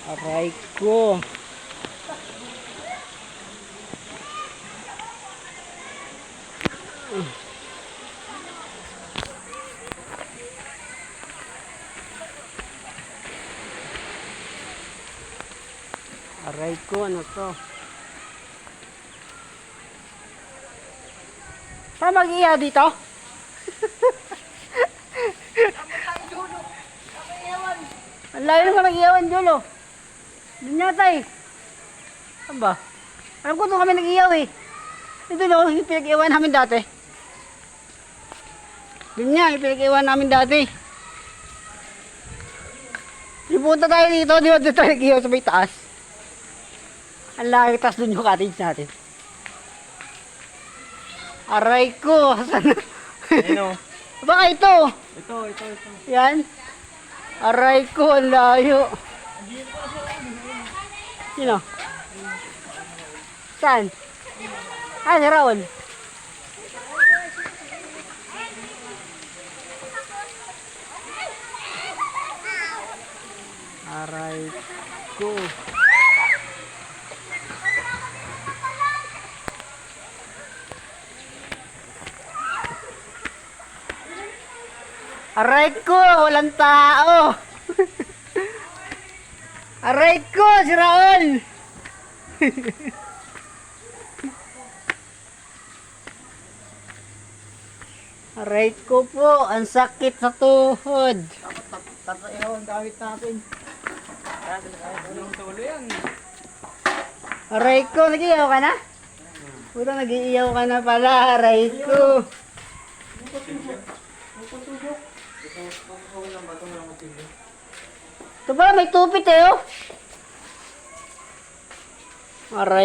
Aray ko. Aray ko, ano to? Saan mag-iya dito? Ang layo naman nag-iyawan, Jolo. Doon yata eh. Saan ba? Alam ko doon kami nag-iyaw eh. Ito no, yung pinag-iwan namin dati. Doon nga, yung pinag-iwan namin dati. Yung punta tayo dito, di ba doon tayo nag-iyaw sa may taas? Ang laki, taas doon yung cottage natin. Aray ko, saan? Ano? Baka ito. Ito. Yan. Aray ko, ang layo. Sino? Saan? Ah, si Raul. Aray ko. Aray ko, walang tao. Aray ko, si Raul. Aray ko po, ang sakit sa tuhod. Tatlo ang gamit natin. Walang tulo yan. Aray ko, nag-iyaw ka na? Puto, nag-iyaw ka na pala, aray ko. Ito pala, may tupit eh, oh. Aray.